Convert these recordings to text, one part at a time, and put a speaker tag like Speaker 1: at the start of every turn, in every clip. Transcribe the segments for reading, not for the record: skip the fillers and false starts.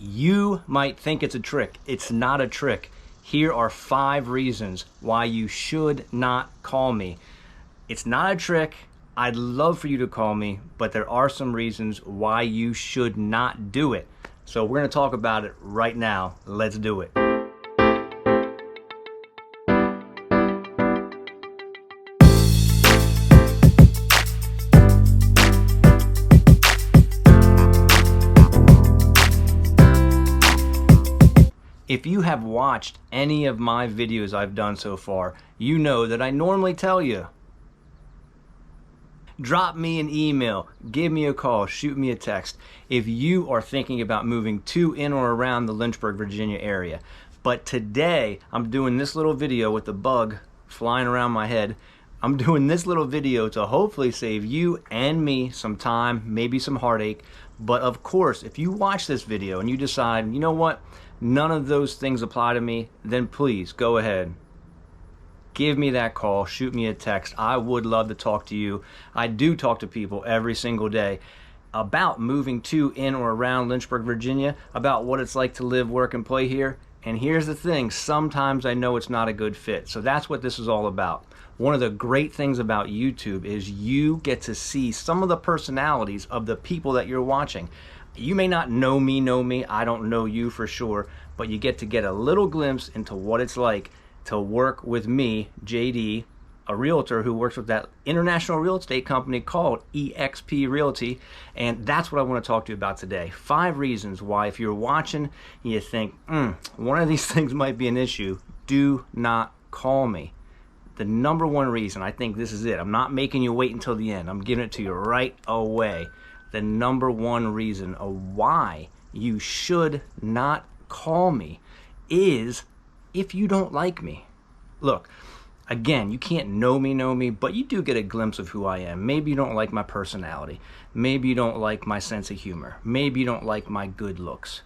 Speaker 1: You might think it's a trick. It's not a trick. Here are 5 reasons why you should not call me. It's not a trick. I'd love for you to call me, but there are some reasons why you should not do it. So we're going to talk about it right now. Let's do it. If you have watched any of my videos I've done so far, you know that I normally tell you, drop me an email, give me a call, shoot me a text if you are thinking about moving to, in, or around the Lynchburg, Virginia area. But today, I'm doing this little video with the bug flying around my head. I'm doing this little video to hopefully save you and me some time, maybe some heartache. But of course, if you watch this video and you decide, you know what, none of those things apply to me, then please go ahead. Give me that call, shoot me a text. I would love to talk to you. I do talk to people every single day about moving to, in, or around Lynchburg, Virginia, about what it's like to live, work, and play here. And here's the thing, sometimes I know it's not a good fit. So that's what this is all about. One of the great things about YouTube is you get to see some of the personalities of the people that you're watching. You may not know me, I don't know you for sure, but you get a little glimpse into what it's like to work with me, JD, a realtor who works with that international real estate company called EXP Realty, and that's what I want to talk to you about today. 5 reasons why if you're watching and you think, one of these things might be an issue, do not call me. The number one reason, I think this is it. I'm not making you wait until the end. I'm giving it to you right away. The number one reason of why you should not call me is if you don't like me. Look, again, you can't know me, but you do get a glimpse of who I am. Maybe you don't like my personality. Maybe you don't like my sense of humor. Maybe you don't like my good looks.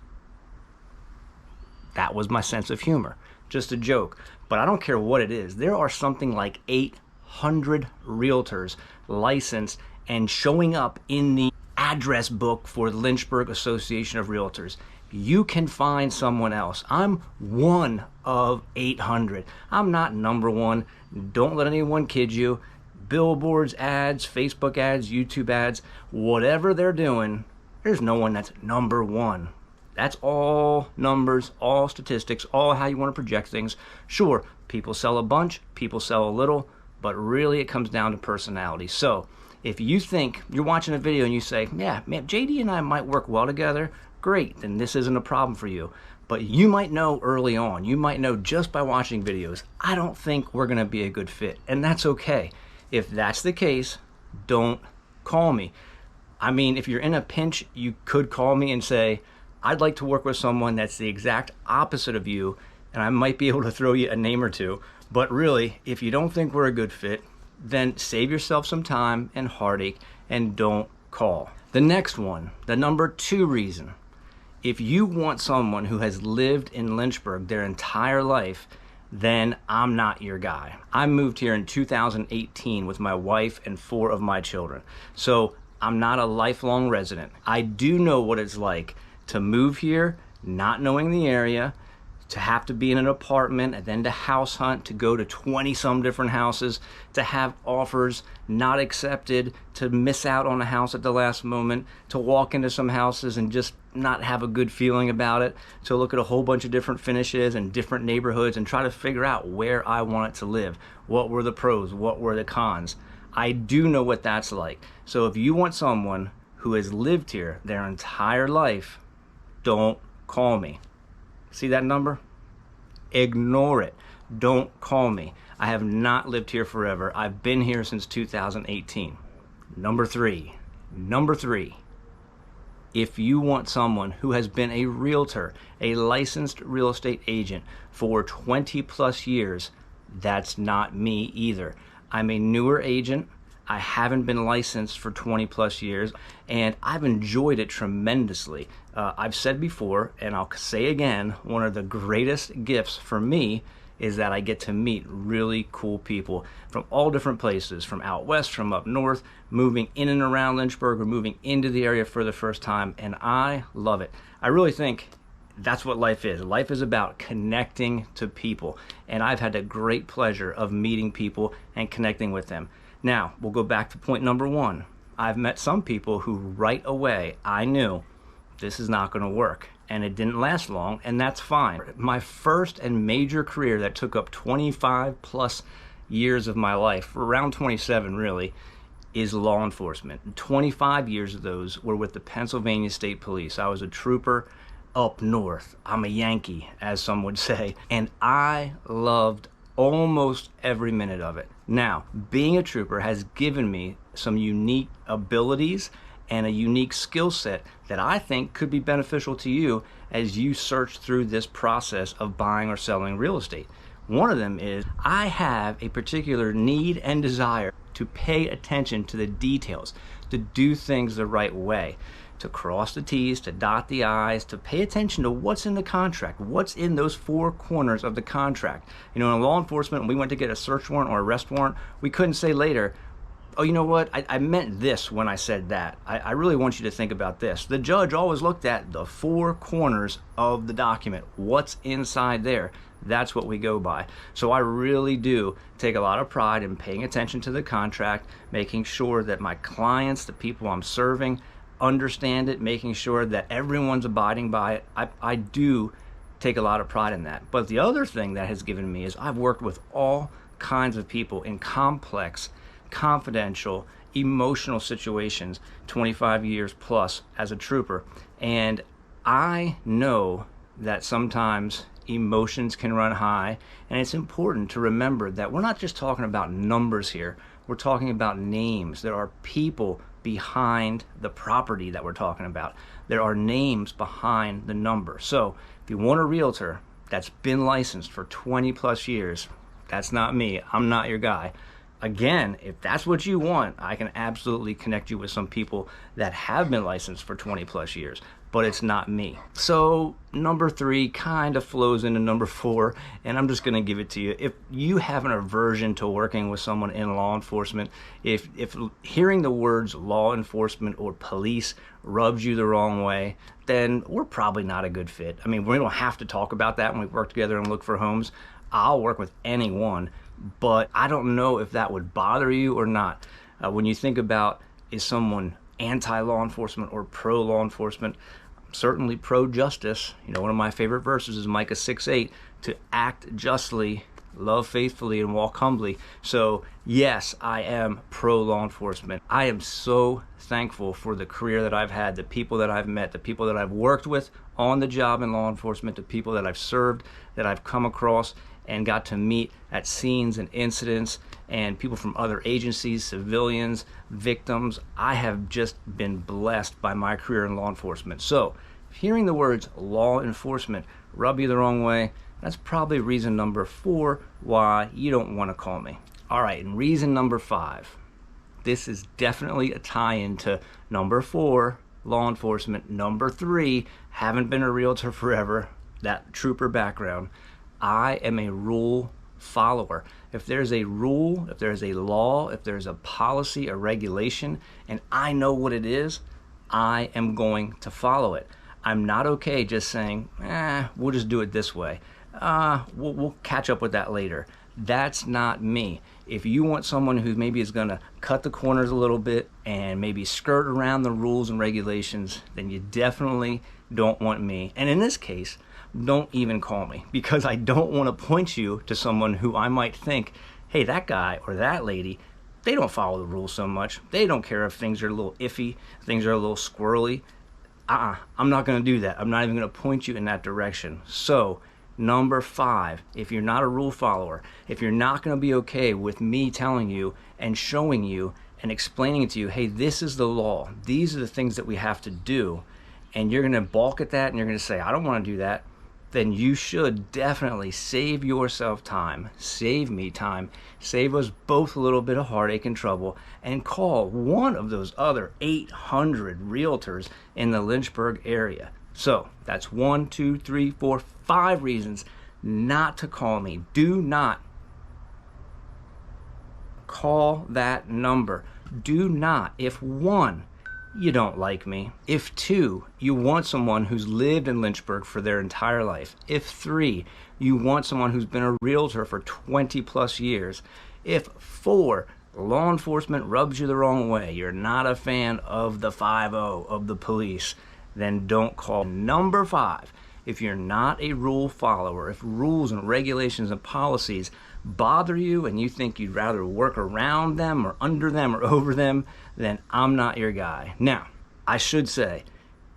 Speaker 1: That was my sense of humor. Just a joke. But I don't care what it is. There are something like 800 realtors licensed and showing up in the address book for the Lynchburg Association of Realtors. You can find someone else. I'm one of 800. I'm not number one. Don't let anyone kid you. Billboards, ads, Facebook ads, YouTube ads, whatever they're doing, there's no one that's number one. That's all numbers, all statistics, all how you want to project things. Sure, people sell a bunch, people sell a little, but really it comes down to personality. So if you think you're watching a video and you say, yeah, man, JD and I might work well together, great, then this isn't a problem for you. But you might know early on, you might know just by watching videos, I don't think we're gonna be a good fit, and that's okay. If that's the case, don't call me. I mean, if you're in a pinch, you could call me and say, I'd like to work with someone that's the exact opposite of you, and I might be able to throw you a name or two. But really, if you don't think we're a good fit, then save yourself some time and heartache and don't call. The next one, the number 2 reason, if you want someone who has lived in Lynchburg their entire life, then I'm not your guy. I moved here in 2018 with my wife and 4 of my children. So I'm not a lifelong resident. I do know what it's like to move here, not knowing the area, to have to be in an apartment and then to house hunt, to go to 20 some different houses, to have offers not accepted, to miss out on a house at the last moment, to walk into some houses and just not have a good feeling about it, to look at a whole bunch of different finishes and different neighborhoods and try to figure out where I want it to live. What were the pros? What were the cons? I do know what that's like. So if you want someone who has lived here their entire life, don't call me. See that number? Ignore it. Don't call me. I have not lived here forever. I've been here since 2018. Number three, if you want someone who has been a realtor, a licensed real estate agent for 20 plus years, that's not me either. I'm a newer agent. I haven't been licensed for 20 plus years, and I've enjoyed it tremendously. I've said before, and I'll say again, one of the greatest gifts for me is that I get to meet really cool people from all different places, from out west, from up north, moving in and around Lynchburg or moving into the area for the first time, and I love it. I really think that's what life is. Life is about connecting to people. And I've had the great pleasure of meeting people and connecting with them. Now, we'll go back to point number one. I've met some people who right away I knew this is not going to work. And it didn't last long, and that's fine. My first and major career that took up 25 plus years of my life, around 27 really, is law enforcement. 25 years of those were with the Pennsylvania State Police. I was a trooper up north. I'm a Yankee, as some would say, and I loved almost every minute of it. Now, being a trooper has given me some unique abilities and a unique skill set that I think could be beneficial to you as you search through this process of buying or selling real estate. One of them is I have a particular need and desire to pay attention to the details, to do things the right way, to cross the T's, to dot the I's, to pay attention to what's in the contract, what's in those four corners of the contract. You know, in law enforcement, when we went to get a search warrant or arrest warrant, we couldn't say later, oh, you know what, I meant this when I said that. I really want you to think about this. The judge always looked at the four corners of the document. What's inside there? That's what we go by. So I really do take a lot of pride in paying attention to the contract, making sure that my clients, the people I'm serving, understand it, making sure that everyone's abiding by it. I do take a lot of pride in that. But the other thing that has given me is I've worked with all kinds of people in complex, confidential, emotional situations, 25 years plus as a trooper. And I know that sometimes emotions can run high, and it's important to remember that we're not just talking about numbers here. We're talking about names. There are people behind the property that we're talking about. There are names behind the number. So if you want a realtor that's been licensed for 20 plus years, that's not me. I'm not your guy. Again, if that's what you want, I can absolutely connect you with some people that have been licensed for 20 plus years, but it's not me. So number three kind of flows into number four, and I'm just going to give it to you. If you have an aversion to working with someone in law enforcement, if hearing the words law enforcement or police rubs you the wrong way, then we're probably not a good fit. I mean, we don't have to talk about that when we work together and look for homes. I'll work with anyone, but I don't know if that would bother you or not. When you think about, is someone anti-law enforcement or pro-law enforcement? Certainly pro-justice. You know, one of my favorite verses is Micah 6:8, to act justly, love faithfully, and walk humbly. So yes, I am pro-law enforcement. I am so thankful for the career that I've had, the people that I've met, the people that I've worked with on the job in law enforcement, the people that I've served, that I've come across and got to meet at scenes and incidents, and people from other agencies, civilians, victims. I have just been blessed by my career in law enforcement. So hearing the words law enforcement rub you the wrong way, that's probably reason number four why you don't want to call me. All right, and reason number five. This is definitely a tie-in to number four, law enforcement. Number three, haven't been a realtor forever, that trooper background. I am a rule follower. If there's a rule, if there's a law, if there's a policy, a regulation, and I know what it is, I am going to follow it. I'm not okay just saying, we'll just do it this way. We'll catch up with that later. That's not me. If you want someone who maybe is going to cut the corners a little bit and maybe skirt around the rules and regulations, then you definitely don't want me. And in this case, don't even call me, because I don't want to point you to someone who I might think, hey, that guy or that lady, they don't follow the rules so much. They don't care if things are a little iffy, things are a little squirrely. I'm not going to do that. I'm not even going to point you in that direction. So number five, if you're not a rule follower, if you're not going to be okay with me telling you and showing you and explaining it to you, hey, this is the law, these are the things that we have to do, and you're going to balk at that and you're going to say, I don't want to do that, then you should definitely save yourself time, save me time, save us both a little bit of heartache and trouble, and call one of those other 800 realtors in the Lynchburg area. So that's 5 reasons not to call me. Do not call that number. Do not. If one you don't like me. If 2, you want someone who's lived in Lynchburg for their entire life. If 3, you want someone who's been a realtor for 20 plus years. If 4, law enforcement rubs you the wrong way, you're not a fan of the 5-0 of the police, then don't call. Number 5, if you're not a rule follower, if rules and regulations and policies bother you and you think you'd rather work around them or under them or over them, then I'm not your guy. Now, I should say,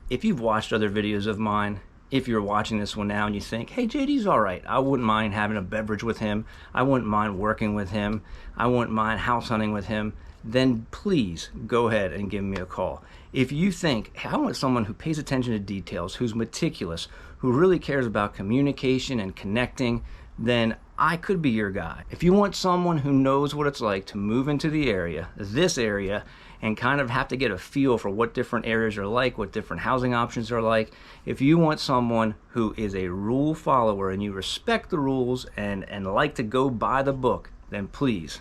Speaker 1: if you've watched other videos of mine, if you're watching this one now and you think, hey, JD's all right, I wouldn't mind having a beverage with him, I wouldn't mind working with him, I wouldn't mind house hunting with him, then please go ahead and give me a call. If you think, hey, I want someone who pays attention to details, who's meticulous, who really cares about communication and connecting, then I could be your guy. If you want someone who knows what it's like to move into the area, this area, and kind of have to get a feel for what different areas are like, what different housing options are like, if you want someone who is a rule follower and you respect the rules and like to go by the book, then please,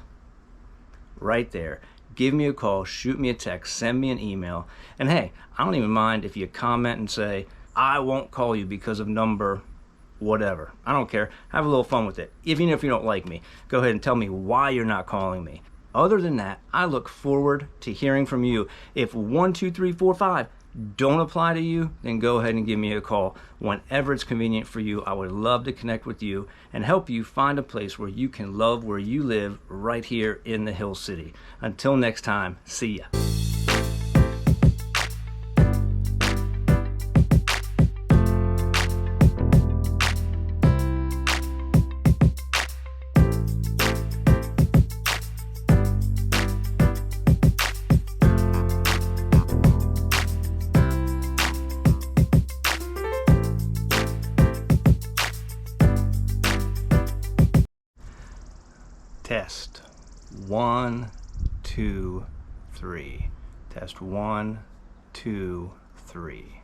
Speaker 1: right there, give me a call, shoot me a text, send me an email, and hey, I don't even mind if you comment and say, I won't call you because of number whatever. I don't care. Have a little fun with it. Even if you don't like me, go ahead and tell me why you're not calling me. Other than that, I look forward to hearing from you. If 1, 2, 3, 4, 5 don't apply to you, then go ahead and give me a call whenever it's convenient for you. I would love to connect with you and help you find a place where you can love where you live right here in the Hill City. Until next time, see ya. Test 1, 2, 3. Test 1, 2, 3.